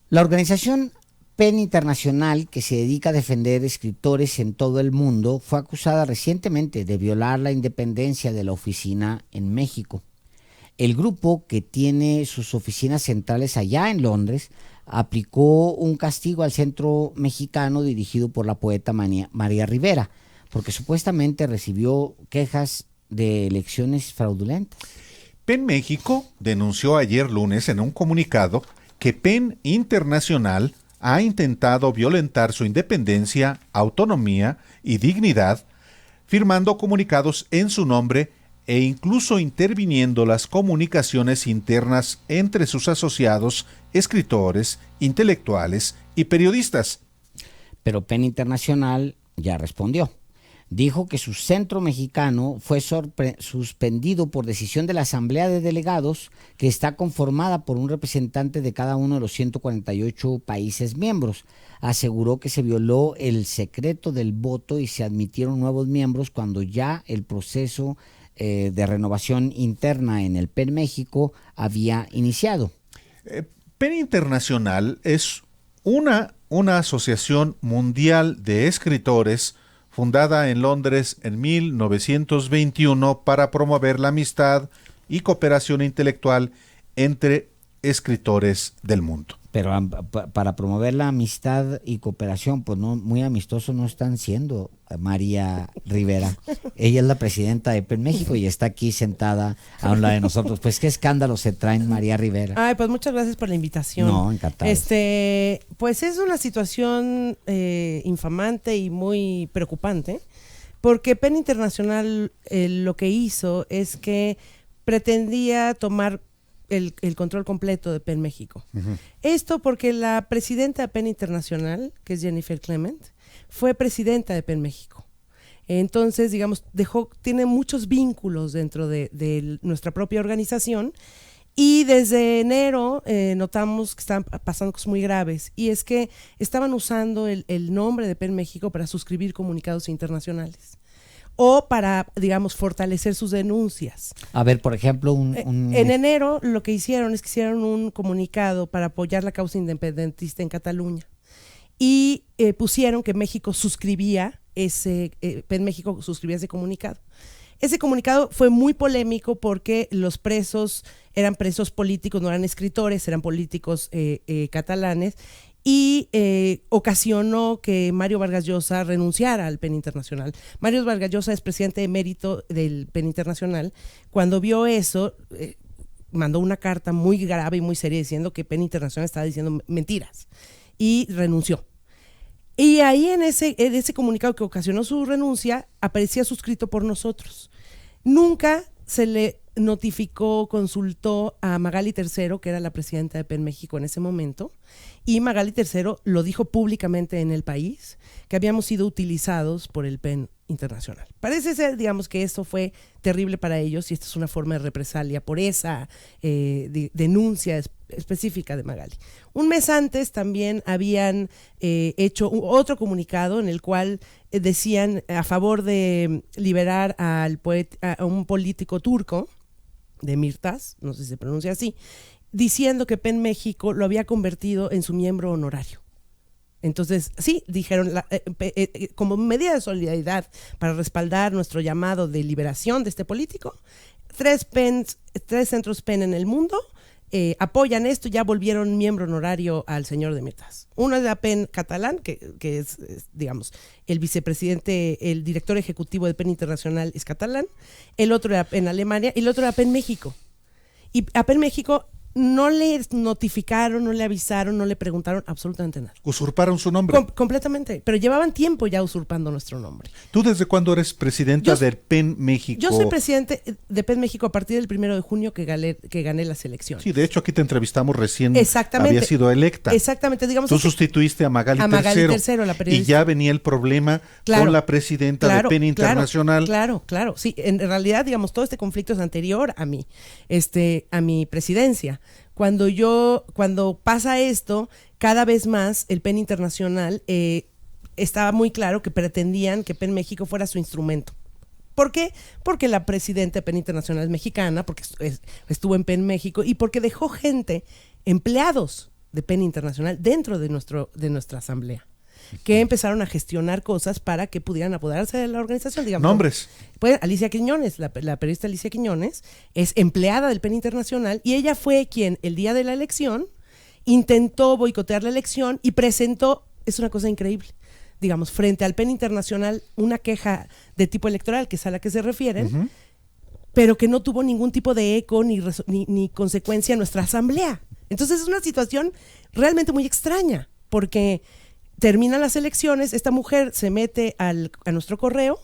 La organización PEN Internacional, que se dedica a defender escritores en todo el mundo, fue acusada recientemente de violar la independencia de la oficina en México. El grupo, que tiene sus oficinas centrales allá en Londres, aplicó un castigo al centro mexicano dirigido por la poeta María Rivera, porque supuestamente recibió quejas de elecciones fraudulentas. PEN México denunció ayer lunes en un comunicado que PEN Internacional ha intentado violentar su independencia, autonomía y dignidad, firmando comunicados en su nombre e incluso interviniendo las comunicaciones internas entre sus asociados, escritores, intelectuales y periodistas. Pero PEN Internacional ya respondió. Dijo que su centro mexicano fue suspendido por decisión de la Asamblea de Delegados, que está conformada por un representante de cada uno de los 148 países miembros. Aseguró que se violó el secreto del voto y se admitieron nuevos miembros cuando ya el proceso de renovación interna en el PEN México había iniciado. PEN Internacional es una asociación mundial de escritores fundada en Londres en 1921 para promover la amistad y cooperación intelectual entre escritores del mundo. Pero para promover la amistad y cooperación, pues no, muy amistosos no están siendo, María Rivera. Ella es la presidenta de PEN México y está aquí sentada a un lado de nosotros. Pues qué escándalo se traen, María Rivera. Ay, pues muchas gracias por la invitación. No, encantado. Pues es una situación infamante y muy preocupante, porque PEN Internacional lo que hizo es que pretendía tomar el control completo de PEN México. Uh-huh. Esto porque la presidenta de PEN Internacional, que es Jennifer Clement, fue presidenta de PEN México. Entonces, digamos, tiene muchos vínculos dentro de nuestra propia organización, y desde enero notamos que están pasando cosas muy graves, y es que estaban usando el nombre de PEN México para suscribir comunicados internacionales o para, digamos, fortalecer sus denuncias. A ver, por ejemplo, en enero lo que hicieron es que hicieron un comunicado para apoyar la causa independentista en Cataluña, y pusieron que México suscribía PEN México suscribía ese comunicado. Ese comunicado fue muy polémico porque los presos eran presos políticos, no eran escritores, eran políticos catalanes, y ocasionó que Mario Vargas Llosa renunciara al PEN Internacional. Mario Vargas Llosa es presidente emérito del PEN Internacional. Cuando vio eso, mandó una carta muy grave y muy seria diciendo que PEN Internacional estaba diciendo mentiras, y renunció. Y ahí en ese comunicado que ocasionó su renuncia, aparecía suscrito por nosotros. Nunca se le notificó, consultó a Magali Tercero, que era la presidenta de PEN México en ese momento, y Magali Tercero lo dijo públicamente en El País, que habíamos sido utilizados por el PEN Internacional. Parece ser, digamos, que esto fue terrible para ellos, y esta es una forma de represalia por esa denuncia específica de Magali. Un mes antes también habían hecho otro comunicado en el cual decían a favor de liberar a un político turco, Demirtas, no sé si se pronuncia así, diciendo que PEN México lo había convertido en su miembro honorario. Entonces, sí, dijeron, como medida de solidaridad para respaldar nuestro llamado de liberación de este político, 3 centros PEN en el mundo apoyan esto, ya volvieron miembro honorario al señor Demirtas. Uno es la PEN catalán, que es, digamos, el vicepresidente, el director ejecutivo de PEN Internacional es catalán, el otro era PEN Alemania y el otro era PEN México. Y a PEN México no le notificaron, no le avisaron, no le preguntaron absolutamente nada. ¿Usurparon su nombre? Completamente, pero llevaban tiempo ya usurpando nuestro nombre. ¿Tú desde cuándo eres presidenta del PEN México? Yo soy presidente de PEN México a partir del 1 de junio que gané las elecciones. Sí, de hecho aquí te entrevistamos recién. Exactamente. Había sido electa. Exactamente, digamos. Tú sustituiste a Magali Tercero, la periodista. Y ya venía el problema con la presidenta de PEN Internacional. Claro. Sí, en realidad, digamos, todo este conflicto es anterior a mí, a mi presidencia. Cuando pasa esto, cada vez más el PEN Internacional estaba muy claro que pretendían que PEN México fuera su instrumento. ¿Por qué? Porque la presidenta de PEN Internacional es mexicana, porque estuvo en PEN México, y porque dejó gente, empleados de PEN Internacional dentro de nuestra asamblea, que empezaron a gestionar cosas para que pudieran apoderarse de la organización, digamos. Nombres. Pues Alicia Quiñones, la periodista Alicia Quiñones, es empleada del PEN Internacional y ella fue quien el día de la elección intentó boicotear la elección y presentó, es una cosa increíble, digamos, frente al PEN Internacional una queja de tipo electoral, que es a la que se refieren, pero que no tuvo ningún tipo de eco ni consecuencia en nuestra asamblea. Entonces es una situación realmente muy extraña, porque terminan las elecciones, esta mujer se mete a nuestro correo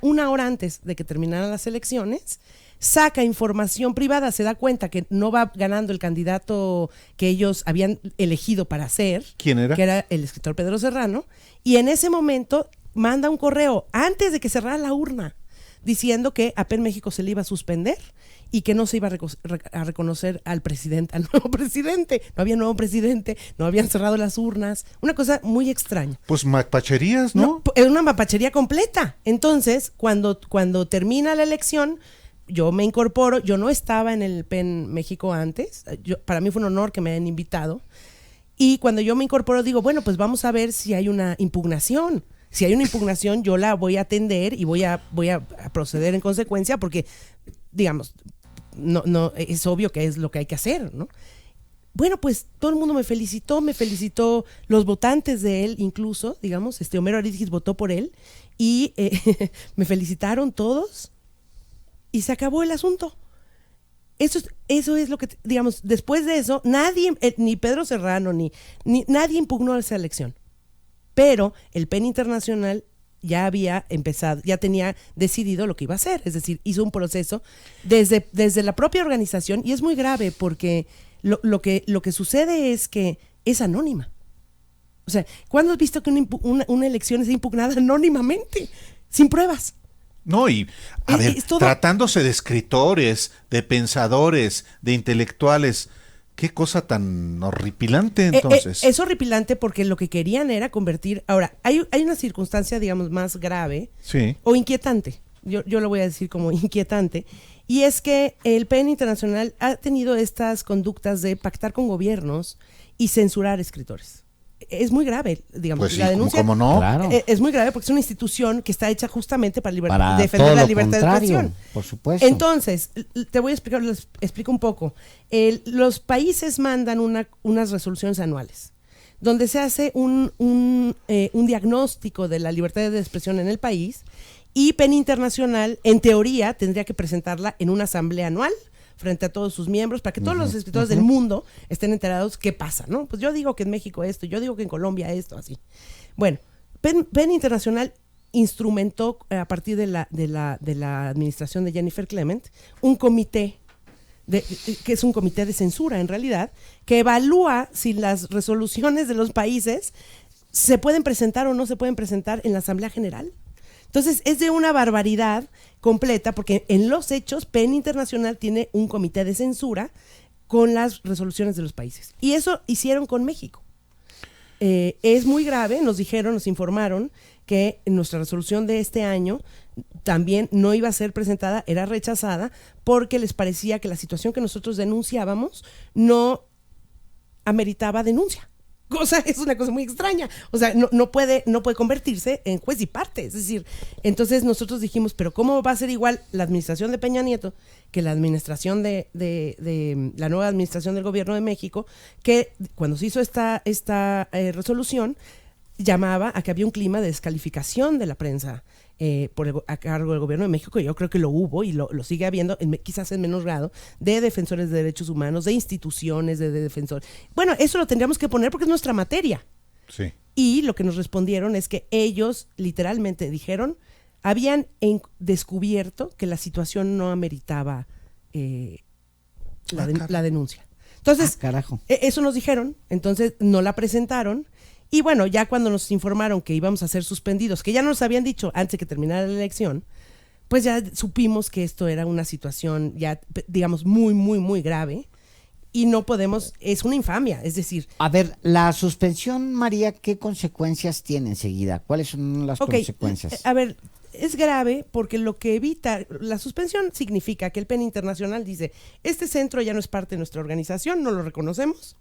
una hora antes de que terminaran las elecciones, saca información privada, se da cuenta que no va ganando el candidato que ellos habían elegido para hacer. ¿Quién era? Que era el escritor Pedro Serrano, y en ese momento manda un correo antes de que cerrara la urna, diciendo que a PEN México se le iba a suspender y que no se iba a reconocer al nuevo presidente. No había nuevo presidente, no habían cerrado las urnas. Una cosa muy extraña. Pues mapacherías, ¿no? Es una mapachería completa. Entonces, cuando termina la elección, yo me incorporo. Yo no estaba en el PEN México antes. Para mí fue un honor que me hayan invitado. Y cuando yo me incorporo, digo, bueno, pues vamos a ver si hay una impugnación. Si hay una impugnación, yo la voy a atender y voy a proceder en consecuencia, porque, digamos, no es obvio que es lo que hay que hacer, ¿no? Bueno, pues todo el mundo me felicitó los votantes de él, incluso, digamos, Homero Arizgis votó por él y me felicitaron todos y se acabó el asunto. Eso es lo que, digamos, después de eso, nadie, ni Pedro Serrano, ni nadie impugnó esa elección. Pero el PEN Internacional ya había empezado, ya tenía decidido lo que iba a hacer, es decir, hizo un proceso desde la propia organización, y es muy grave porque lo que sucede es que es anónima. O sea, ¿cuándo has visto que una elección es impugnada anónimamente, sin pruebas? No, y a ver, es todo... tratándose de escritores, de pensadores, de intelectuales, qué cosa tan horripilante entonces. Es horripilante porque lo que querían era convertir... Ahora, hay una circunstancia, digamos, más grave, sí, o inquietante. Yo lo voy a decir como inquietante. Y es que el PEN Internacional ha tenido estas conductas de pactar con gobiernos y censurar escritores. Es muy grave, digamos. pues sí, la denuncia ¿cómo no? Claro. Es muy grave porque es una institución que está hecha justamente para Para defender todo la lo libertad de contrario, expresión. por supuesto. Entonces, te voy a explicar, les explico un poco. Los países mandan unas resoluciones anuales donde se hace un diagnóstico de la libertad de expresión en el país, y PEN Internacional, en teoría, tendría que presentarla en una asamblea anual frente a todos sus miembros, para que todos los escritores del mundo estén enterados qué pasa, ¿no? Pues yo digo que en México esto, yo digo que en Colombia esto, así. Bueno, PEN Internacional instrumentó, a partir de la administración de Jennifer Clement, un comité, que es un comité de censura en realidad, que evalúa si las resoluciones de los países se pueden presentar o no se pueden presentar en la Asamblea General. Entonces, es de una barbaridad completa, porque en los hechos, PEN Internacional tiene un comité de censura con las resoluciones de los países. Y eso hicieron con México. Es muy grave, nos informaron que nuestra resolución de este año también no iba a ser presentada, era rechazada, porque les parecía que la situación que nosotros denunciábamos no ameritaba denuncia. Es una cosa muy extraña. O sea, no puede convertirse en juez y parte. Es decir, entonces nosotros dijimos, pero ¿cómo va a ser igual la administración de Peña Nieto que la administración de la nueva administración del gobierno de México, que cuando se hizo esta resolución llamaba a que había un clima de descalificación de la prensa a cargo del gobierno de México? Y yo creo que lo hubo y lo sigue habiendo, quizás en menos grado, de defensores de derechos humanos, de instituciones de defensores. Bueno, eso lo tendríamos que poner porque es nuestra materia. Sí. Y lo que nos respondieron es que ellos literalmente dijeron, habían descubierto que la situación no ameritaba la denuncia. Entonces, carajo. Eso nos dijeron, entonces no la presentaron. Y bueno, ya cuando nos informaron que íbamos a ser suspendidos, que ya nos habían dicho antes de que terminara la elección, pues ya supimos que esto era una situación ya, digamos, muy, muy, muy grave, y no podemos, es una infamia, es decir... A ver, la suspensión, María, ¿qué consecuencias tiene enseguida? ¿Cuáles son las consecuencias? A ver, es grave porque lo que evita, la suspensión significa que el PEN Internacional dice, este centro ya no es parte de nuestra organización, no lo reconocemos,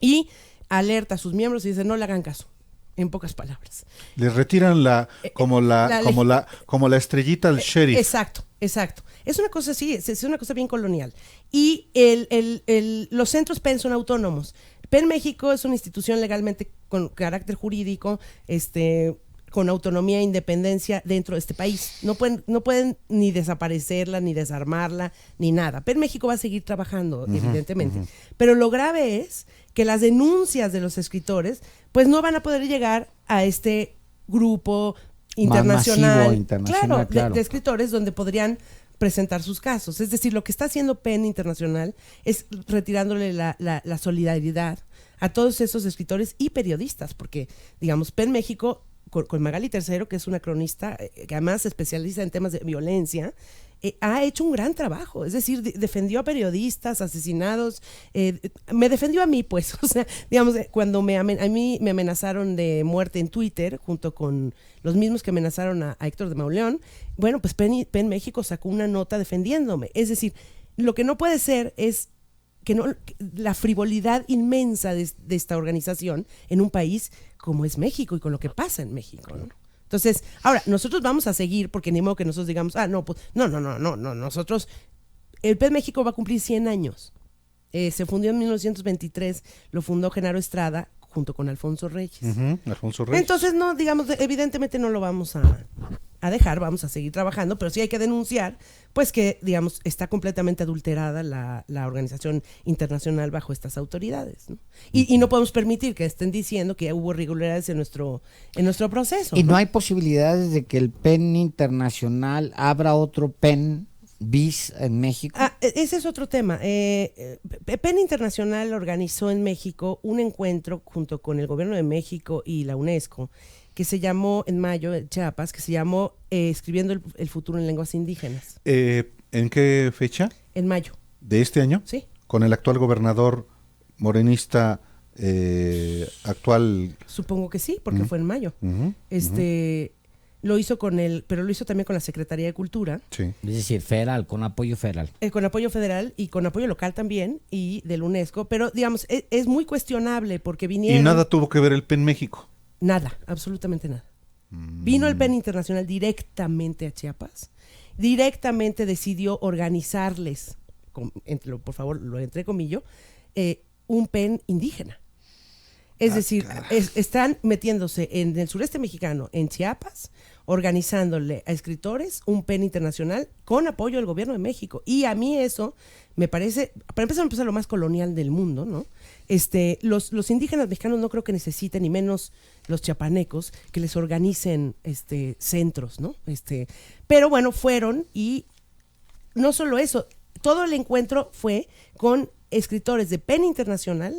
Y alerta a sus miembros y dice, no le hagan caso, en pocas palabras. Les retiran como la estrellita al sheriff. Exacto. Es una cosa así, es una cosa bien colonial. Y los centros PEN son autónomos. PEN México es una institución legalmente con carácter jurídico, con autonomía e independencia dentro de este país. No pueden ni desaparecerla, ni desarmarla, ni nada. PEN México va a seguir trabajando, evidentemente. Pero lo grave es que las denuncias de los escritores, pues no van a poder llegar a este grupo internacional, claro. De escritores donde podrían presentar sus casos. Es decir, lo que está haciendo PEN Internacional es retirándole la solidaridad a todos esos escritores y periodistas, porque, digamos, PEN México, con Magali Tercero, que es una cronista que además se especializa en temas de violencia, ha hecho un gran trabajo. Es decir, defendió a periodistas asesinados, me defendió a mí, pues. O sea, digamos, cuando a mí me amenazaron de muerte en Twitter, junto con los mismos que amenazaron a Héctor de Mauleón, bueno, pues PEN México sacó una nota defendiéndome. Es decir, lo que no puede ser es que la frivolidad inmensa de esta organización en un país como es México y con lo que pasa en México, ¿no? Entonces, ahora, nosotros vamos a seguir, porque ni modo que nosotros digamos, nosotros, el PEN México va a cumplir 100 años. Se fundió en 1923, lo fundó Genaro Estrada junto con Alfonso Reyes. Alfonso Reyes. Entonces, no, digamos, evidentemente no lo vamos a dejar, vamos a seguir trabajando, pero sí hay que denunciar, pues que, digamos, está completamente adulterada la organización internacional bajo estas autoridades, ¿no? Y no podemos permitir que estén diciendo que hubo irregularidades en nuestro proceso. ¿Y no hay posibilidades de que el PEN Internacional abra otro PEN bis en México? Ese es otro tema. PEN Internacional organizó en México un encuentro junto con el gobierno de México y la UNESCO, que se llamó en mayo, en Chiapas, que se llamó Escribiendo el futuro en lenguas indígenas. ¿En qué fecha? En mayo. ¿De este año? Sí. Con el actual gobernador morenista actual. Supongo que sí, porque fue en mayo. Lo hizo pero lo hizo también con la Secretaría de Cultura. Sí. Es decir, federal, con apoyo federal. Con apoyo federal y con apoyo local también, y del UNESCO. Pero, digamos, es muy cuestionable porque vinieron... ¿Y nada tuvo que ver el PEN México? Nada, absolutamente nada. Vino el PEN Internacional directamente a Chiapas, directamente decidió organizarles, por favor, lo entrecomillo, un PEN indígena. Es decir, están metiéndose en el sureste mexicano, en Chiapas, organizándole a escritores un PEN internacional con apoyo del gobierno de México. Y a mí eso me parece, para empezar, me parece lo más colonial del mundo, ¿no? Los indígenas mexicanos no creo que necesiten, ni menos los chiapanecos, que les organicen centros, ¿no? Pero bueno, fueron, y no solo eso, todo el encuentro fue con escritores de PEN Internacional,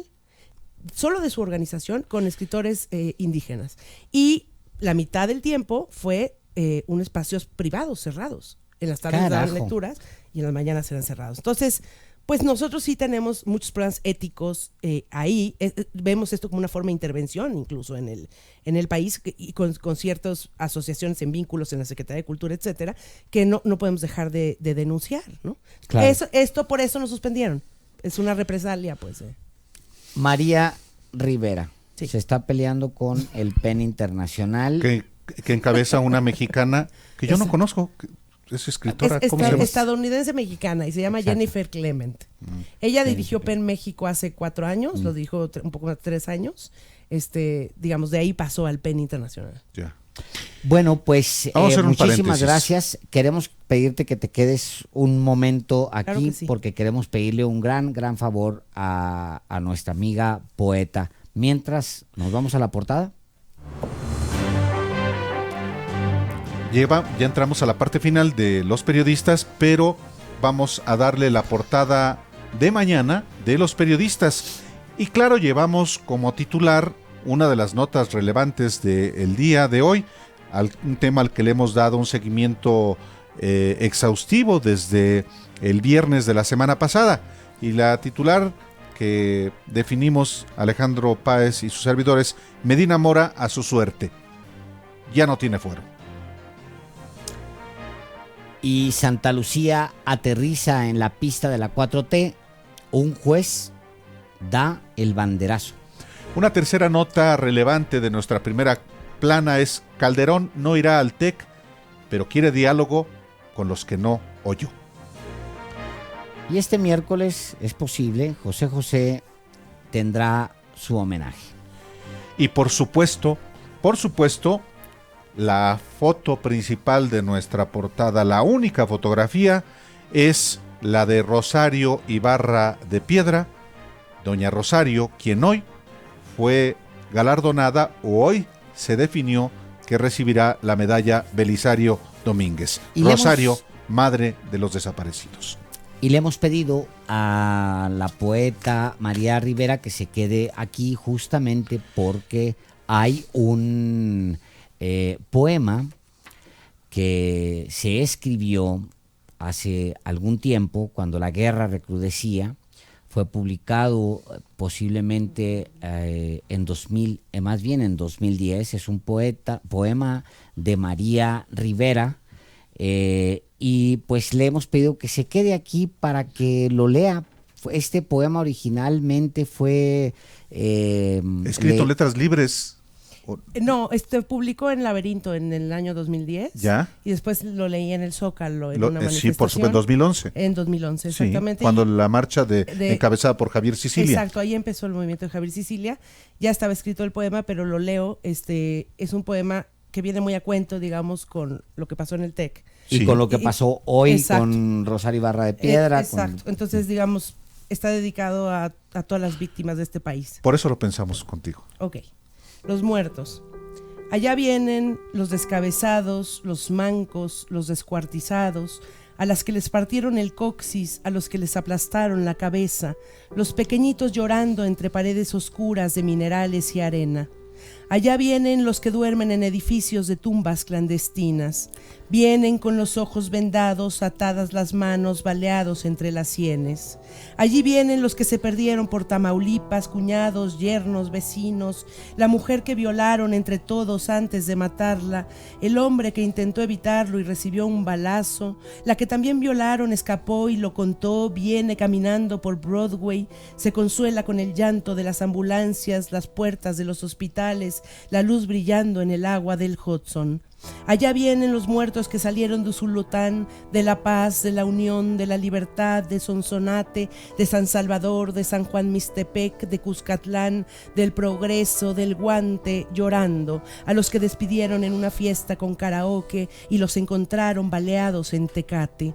solo de su organización, con escritores indígenas. Y la mitad del tiempo fue un espacios privados, cerrados. En las tardes daban lecturas y en las mañanas eran cerrados. Entonces, pues nosotros sí tenemos muchos problemas éticos ahí. Vemos esto como una forma de intervención incluso en el país, y con ciertas asociaciones en vínculos en la Secretaría de Cultura, etcétera, que no podemos dejar de denunciar, ¿no? Claro. Por eso nos suspendieron. Es una represalia, pues. María Rivera Sí. se está peleando con el PEN Internacional. Que encabeza una mexicana que yo no conozco. Es escritora. ¿Cómo se llama? Estadounidense mexicana, y se llama Exacto. Jennifer Clement. Ella dirigió Jennifer. PEN México hace 4 años, lo dirigió un poco más de 3 años. Digamos, de ahí pasó al PEN Internacional. Ya. Bueno, pues Vamos a hacer un muchísimas paréntesis. gracias. Queremos pedirte que te quedes un momento aquí, Claro que sí. porque queremos pedirle un gran favor a nuestra amiga poeta. Mientras nos vamos a la portada. Ya entramos a la parte final de los periodistas, pero vamos a darle la portada de mañana de los periodistas. Y claro, llevamos como titular una de las notas relevantes del día de hoy, un tema al que le hemos dado un seguimiento exhaustivo desde el viernes de la semana pasada. Y la titular que definimos Alejandro Páez y sus servidores: Medina Mora a su suerte. Ya no tiene fuero. Y Santa Lucía aterriza en la pista de la 4T. Un juez da el banderazo. Una tercera nota relevante de nuestra primera plana es: Calderón no irá al TEC, pero quiere diálogo con los que no oyó. Y este miércoles es posible, José José tendrá su homenaje. Y por supuesto, la foto principal de nuestra portada, la única fotografía, es la de Rosario Ibarra de Piedra, doña Rosario, quien hoy fue galardonada, o hoy se definió que recibirá la medalla Belisario Domínguez. Y Rosario, madre de los desaparecidos. Y le hemos pedido a la poeta María Rivera que se quede aquí justamente porque hay un poema que se escribió hace algún tiempo, cuando la guerra recrudecía. Fue publicado posiblemente en 2010. Es un poema de María Rivera. Y pues le hemos pedido que se quede aquí para que lo lea. Este poema originalmente fue escrito en letras libres. No, publicó en Laberinto en el año 2010. ¿Ya? Y después lo leí en el Zócalo, en una manifestación. Sí, por supuesto, en 2011. En 2011, exactamente. Sí, cuando la marcha encabezada por Javier Sicilia. Exacto, ahí empezó el movimiento de Javier Sicilia. Ya estaba escrito el poema, pero lo leo. Es un poema que viene muy a cuento, digamos, con lo que pasó en el TEC. Y con lo que pasó hoy exacto. Con Rosario Ibarra de Piedra. Exacto, entonces, digamos, está dedicado a todas las víctimas de este país. Por eso lo pensamos contigo. Ok. Los muertos. Allá vienen los descabezados, los mancos, los descuartizados, a las que les partieron el coxis, a los que les aplastaron la cabeza, los pequeñitos llorando entre paredes oscuras de minerales y arena. Allá vienen los que duermen en edificios de tumbas clandestinas. Vienen con los ojos vendados, atadas las manos, baleados entre las sienes. Allí vienen los que se perdieron por Tamaulipas, cuñados, yernos, vecinos, la mujer que violaron entre todos antes de matarla, el hombre que intentó evitarlo y recibió un balazo, la que también violaron, escapó y lo contó, viene caminando por Broadway, se consuela con el llanto de las ambulancias, las puertas de los hospitales, la luz brillando en el agua del Hudson. Allá vienen los muertos que salieron de Usulután, de La Paz, de La Unión, de La Libertad, de Sonsonate, de San Salvador, de San Juan Mixtepec, de Cuscatlán, del Progreso, del Guante, llorando, a los que despidieron en una fiesta con karaoke y los encontraron baleados en Tecate.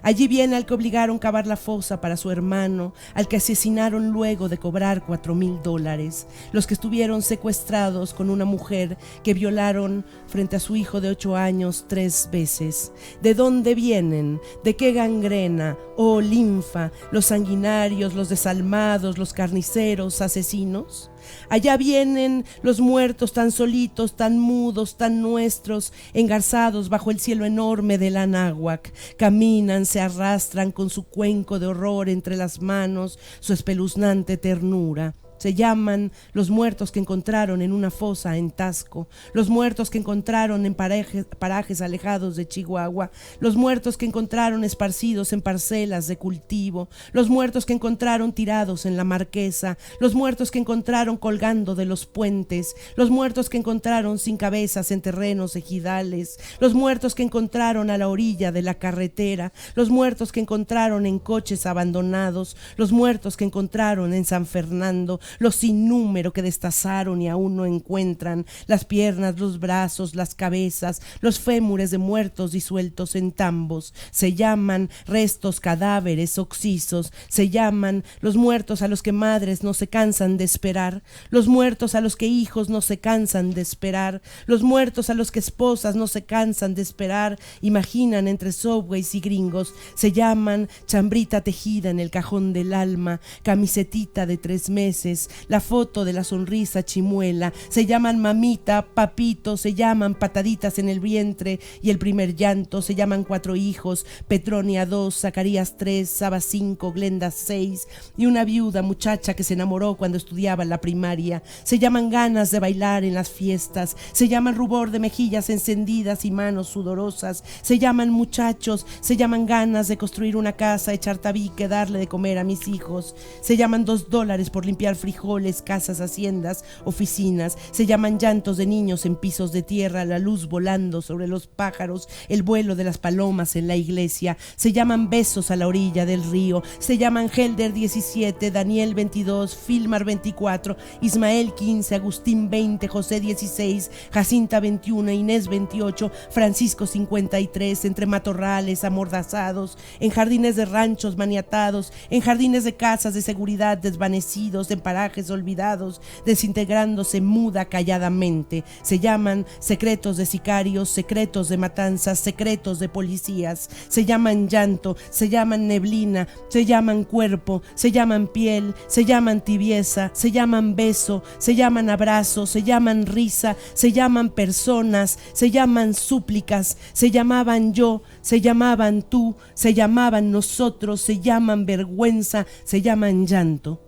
Allí viene al que obligaron cavar la fosa para su hermano, al que asesinaron luego de cobrar $4,000, los que estuvieron secuestrados con una mujer que violaron frente a su hijo de 8 años 3 veces. ¿De dónde vienen? ¿De qué gangrena? ¿O linfa? ¿Los sanguinarios, los desalmados, los carniceros, asesinos? Allá vienen los muertos tan solitos, tan mudos, tan nuestros, engarzados bajo el cielo enorme del Anáhuac. Caminan, se arrastran con su cuenco de horror entre las manos, su espeluznante ternura. Se llaman los muertos que encontraron en una fosa en Tasco, los muertos que encontraron en parajes alejados de Chihuahua, los muertos que encontraron esparcidos en parcelas de cultivo, los muertos que encontraron tirados en la Marquesa, los muertos que encontraron colgando de los puentes, los muertos que encontraron sin cabezas en terrenos ejidales, los muertos que encontraron a la orilla de la carretera, los muertos que encontraron en coches abandonados, los muertos que encontraron en San Fernando, los sin número que destazaron y aún no encuentran, las piernas, los brazos, las cabezas, los fémures de muertos disueltos en tambos. Se llaman restos, cadáveres, oxisos. Se llaman los muertos a los que madres no se cansan de esperar, los muertos a los que hijos no se cansan de esperar, los muertos a los que esposas no se cansan de esperar, imaginan entre subways y gringos. Se llaman chambrita tejida en el cajón del alma, camisetita de 3 meses, corazones, la foto de la sonrisa chimuela. Se llaman mamita, papito, se llaman pataditas en el vientre y el primer llanto. Se llaman 4 hijos, Petronia 2, Zacarías 3, Saba 5, Glenda 6 y una viuda muchacha que se enamoró cuando estudiaba en la primaria. Se llaman ganas de bailar en las fiestas. Se llaman rubor de mejillas encendidas y manos sudorosas. Se llaman muchachos. Se llaman ganas de construir una casa, echar tabique, darle de comer a mis hijos. Se llaman $2 por limpiar frijoles, casas, haciendas, oficinas. Se llaman llantos de niños en pisos de tierra, la luz volando sobre los pájaros, el vuelo de las palomas en la iglesia. Se llaman besos a la orilla del río. Se llaman Helder 17, Daniel 22, Filmar 24, Ismael 15, Agustín 20, José 16, Jacinta 21, Inés 28, Francisco 53, entre matorrales amordazados, en jardines de ranchos maniatados, en jardines de casas de seguridad desvanecidos, en parajes olvidados, desintegrándose muda calladamente. Se llaman secretos de sicarios, secretos de matanzas, secretos de policías. Se llaman llanto, se llaman neblina, se llaman cuerpo, se llaman piel, se llaman tibieza, se llaman beso, se llaman abrazo, se llaman risa, se llaman personas, se llaman súplicas, se llamaban yo, se llamaban tú, se llamaban nosotros, se llaman vergüenza, se llaman llanto.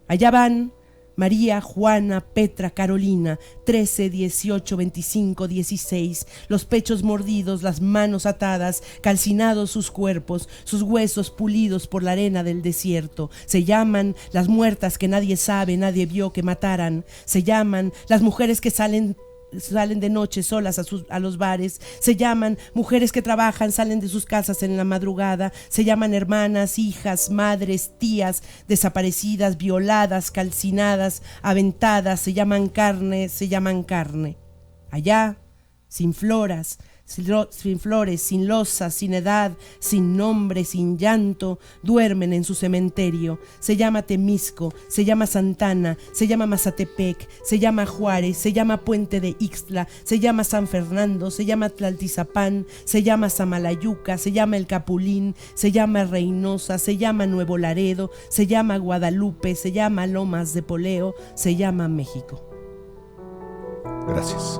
Allá van María, Juana, Petra, Carolina, 13, 18, 25, 16, los pechos mordidos, las manos atadas, calcinados sus cuerpos, sus huesos pulidos por la arena del desierto. Se llaman las muertas que nadie sabe, nadie vio que mataran. Se llaman las mujeres que salen de noche solas a los bares. Se llaman mujeres que trabajan, salen de sus casas en la madrugada. Se llaman hermanas, hijas, madres, tías, desaparecidas, violadas, calcinadas, aventadas. Se llaman carne, se llaman carne. Allá, sin flores, sin losas, sin edad, sin nombre, sin llanto, duermen en su cementerio. Se llama Temisco, se llama Santana, se llama Mazatepec, se llama Juárez, se llama Puente de Ixtla, se llama San Fernando, se llama Tlaltizapán, se llama Samalayuca, se llama El Capulín, se llama Reynosa, se llama Nuevo Laredo, se llama Guadalupe, se llama Lomas de Poleo, se llama México. Gracias.